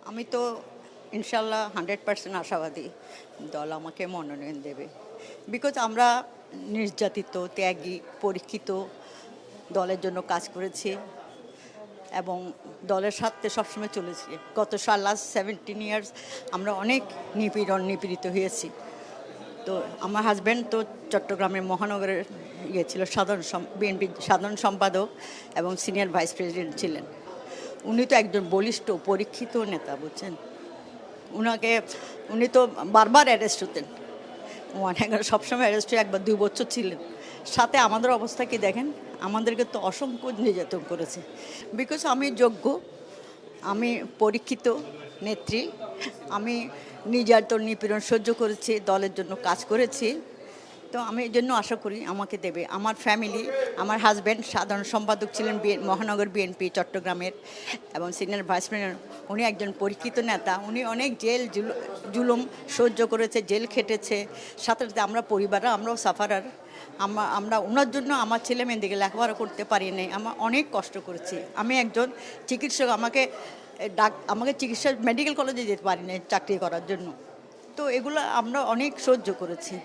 আমি তো ইনশাল্লাহ 100% আশাবাদী দল আমাকে মনোনয়ন দেবে। বিকজ আমরা নির্যাতিত, ত্যাগী, পরীক্ষিত দলের জন্য কাজ করেছি এবং দলের স্বার্থে সবসময় চলেছি। গত লাস্ট 17 ইয়ার্স আমরা অনেক নিপীড়িত হয়েছি। তো আমার হাজব্যান্ড তো চট্টগ্রামের মহানগরের ছিল বিএনপির সাধারণ সম্পাদক এবং সিনিয়র ভাইস প্রেসিডেন্ট ছিলেন। উনি তো একজন বলিষ্ঠ পরীক্ষিত নেতা, বুঝছেন। উনি তো বারবার অ্যারেস্ট হতেন, সবসময় অ্যারেস্ট হয়ে 1 বা 2 বছর ছিলেন। সাথে আমাদের অবস্থা কি দেখেন, আমাদেরকে তো অসংখ্য নির্যাতন করেছে। বিকজ আমি যোগ্য, আমি পরীক্ষিত নেত্রী, আমি নির্যাতন নিপীড়ন সহ্য করেছি, দলের জন্য কাজ করেছি। তো আমি এই জন্য আশা করি আমাকে দেবে। আমার ফ্যামিলি, আমার হাজব্যান্ড সাধারণ সম্পাদক ছিলেন মহানগর বিএনপি চট্টগ্রামের এবং সিনিয়র ভাইস প্রেসিডেন্ট। উনি একজন পরীক্ষিত নেতা, উনি অনেক জুলুম সহ্য করেছে, জেল খেটেছে। সাথে সাথে আমরা পরিবাররা, আমরাও সাফারার। আমরা ওনার জন্য আমার ছেলে মেয়েদেরকে লেখাপড়া করতে পারি নাই, আমরা অনেক কষ্ট করেছি। আমি একজন চিকিৎসক, আমাকে চিকিৎসা মেডিকেল কলেজে যেতে পারি না চাকরি করার জন্য। তো এগুলো আমরা অনেক সহ্য করেছি।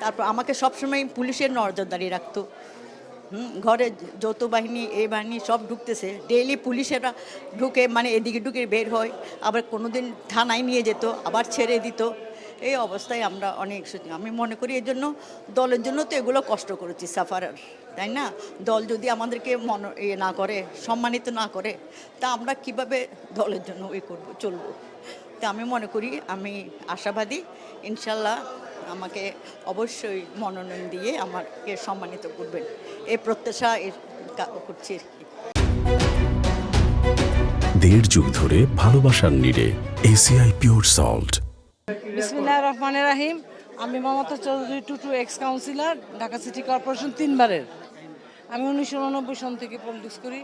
তারপর আমাকে সবসময় পুলিশের নজরদারি রাখতো। ঘরে যৌথ বাহিনী, এই বাহিনী সব ঢুকতেছে, ডেইলি পুলিশেরা ঢুকে, মানে এদিকে ঢুকে বের হয়, আবার কোনো দিন থানায় নিয়ে যেত, আবার ছেড়ে দিত। এই অবস্থায় আমরা অনেক, আমি মনে করি এই জন্য দলের জন্য তো এগুলো কষ্ট করেছি, সাফারার, তাই না? দল যদি আমাদেরকে না করে, সম্মানিত না করে, তা আমরা কিভাবে দলের জন্য চলবো? তা আমি মনে করি, আমি আশাবাদী, ইনশাল্লাহ আমাকে অবশ্যই মনোনয়ন দিয়ে আমাকে সম্মানিত করবেন, এই প্রত্যাশা করছি। 1.5 যুগ ধরে ভালোবাসার নিড়ে এসিআই পিওর সল্ট। বিসমিল্লাহির রহমানির রহিম। আমি Mamata Chowdhury, Tutu ex councillor, Dhaka city corporation 3 বারের। আমি 1989 সন থেকে পলিটিক্স করি।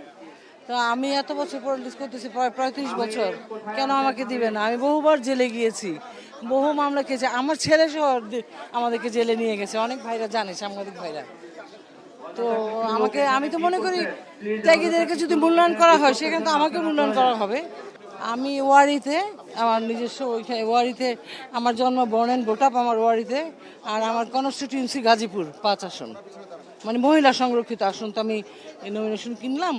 তো আমি এত বছর পলিটিক্স করতেছি, প্রায় 35 বছর। কেন আমাকে দিবে না? আমি বহুবার জেলে গিয়েছি, বহু মামলা খেয়েছি। আমার ছেলে সহ আমাদেরকে জেলে নিয়ে গেছে, অনেক ভাইরা জানে, সাংবাদিক ভাইরা। তো আমি তো মনে করি ত্যাগীদেরকে যদি মূল্যায়ন করা হয়, সেখানে তো আমাকে মূল্যায়ন করা হবে। আমি ওয়ারিতে, আমার নিজস্ব ওইখানে ওয়ারিতে আমার জন্ম, বর্ন অ্যান্ড ভোট আপ আমার ওয়ারিতে। আর আমার কনস্টিটিউয়েন্সি গাজীপুর 5 আসন, মানে মহিলা সংরক্ষিত আসন। তো আমি নমিনেশন কিনলাম,